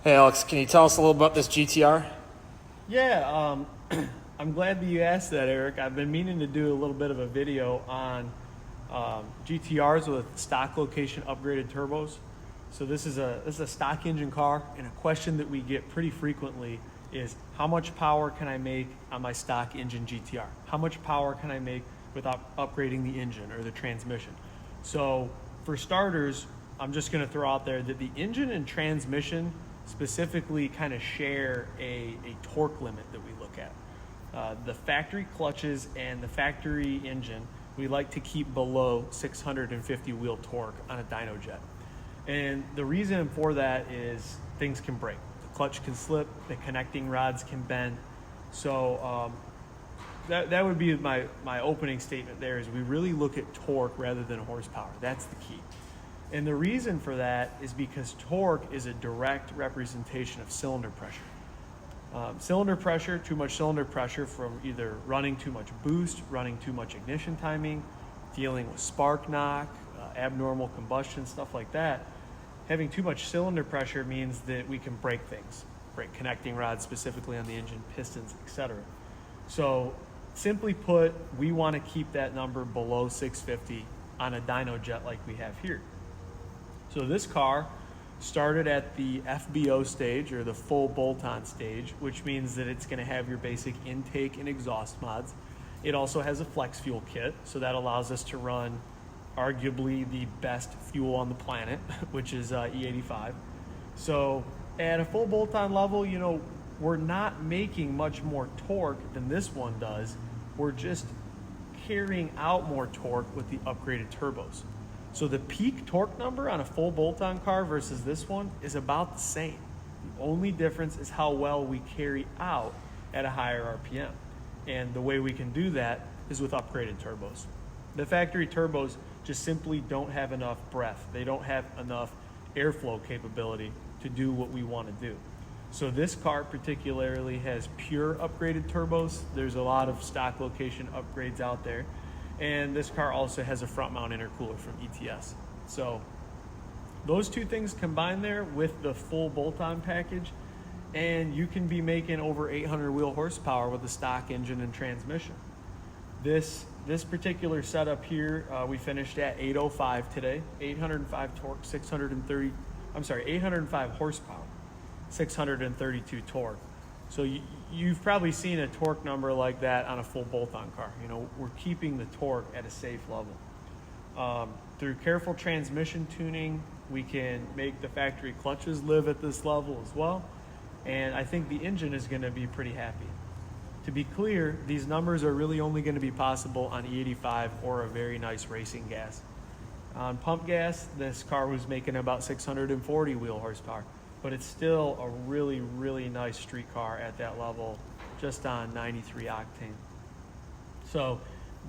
Hey Alex, can you tell us a little about this GTR? Yeah, I'm glad that you asked that, Eric. I've been meaning to do a little bit of a video on GTRs with stock location upgraded turbos. So this is a stock engine car, and a question that we get pretty frequently is how much power can I make on my stock engine GTR? How much power can I make without upgrading the engine or the transmission? So for starters, I'm just going to throw out there that the engine and transmission specifically kind of share a torque limit that we look at. The factory clutches and the factory engine, we like to keep below 650 wheel torque on a dyno jet. And the reason for that is things can break. The clutch can slip, the connecting rods can bend. So that would be my opening statement there, is we really look at torque rather than horsepower. That's the key. And the reason for that is because torque is a direct representation of cylinder pressure. Cylinder pressure, too much cylinder pressure from either running too much boost, running too much ignition timing, dealing with spark knock, abnormal combustion, stuff like that. Having too much cylinder pressure means that we can break things, break connecting rods specifically on the engine, pistons, etc. So simply put, we want to keep that number below 650 on a dyno jet like we have here. So this car started at the FBO stage, or the full bolt-on stage, which means that it's going to have your basic intake and exhaust mods. It also has a flex fuel kit, so that allows us to run arguably the best fuel on the planet, which is E85. So at a full bolt-on level, we're not making much more torque than this one does. We're just carrying out more torque with the upgraded turbos. So the peak torque number on a full bolt-on car versus this one is about the same. The only difference is how well we carry out at a higher RPM. And the way we can do that is with upgraded turbos. The factory turbos just simply don't have enough breath. They don't have enough airflow capability to do what we want to do. So this car particularly has pure upgraded turbos. There's a lot of stock location upgrades out there. And this car also has a front mount intercooler from ETS. So those two things combined there with the full bolt-on package, and you can be making over 800 wheel horsepower with a stock engine and transmission. This particular setup here, we finished at 805 today, 805 torque, 805 horsepower, 632 torque. So you've probably seen a torque number like that on a full bolt-on car. We're keeping the torque at a safe level. Through careful transmission tuning, we can make the factory clutches live at this level as well. And I think the engine is going to be pretty happy. To be clear, these numbers are really only going to be possible on E85 or a very nice racing gas. On pump gas, this car was making about 640 wheel horsepower. But it's still a really, really nice street car at that level, just on 93 octane. So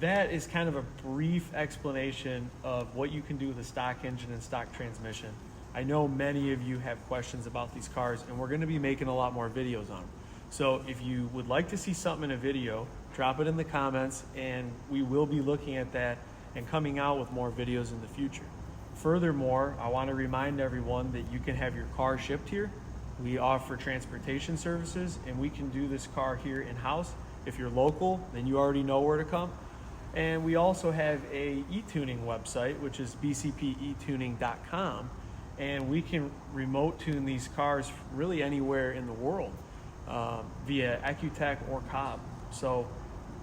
that is kind of a brief explanation of what you can do with a stock engine and stock transmission. I know many of you have questions about these cars, and we're going to be making a lot more videos on them. So if you would like to see something in a video, drop it in the comments, and we will be looking at that and coming out with more videos in the future. Furthermore, I want to remind everyone that you can have your car shipped here. We offer transportation services, and we can do this car here in-house. If you're local, then you already know where to come. And we also have a e-tuning website, which is bcpetuning.com, and we can remote tune these cars really anywhere in the world via Accutech or Cobb. So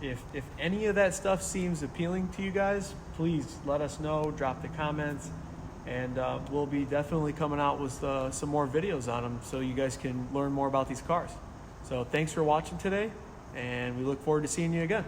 if any of that stuff seems appealing to you guys, please let us know, drop the comments, and we'll be definitely coming out with some more videos on them so you guys can learn more about these cars. So thanks for watching today, and we look forward to seeing you again.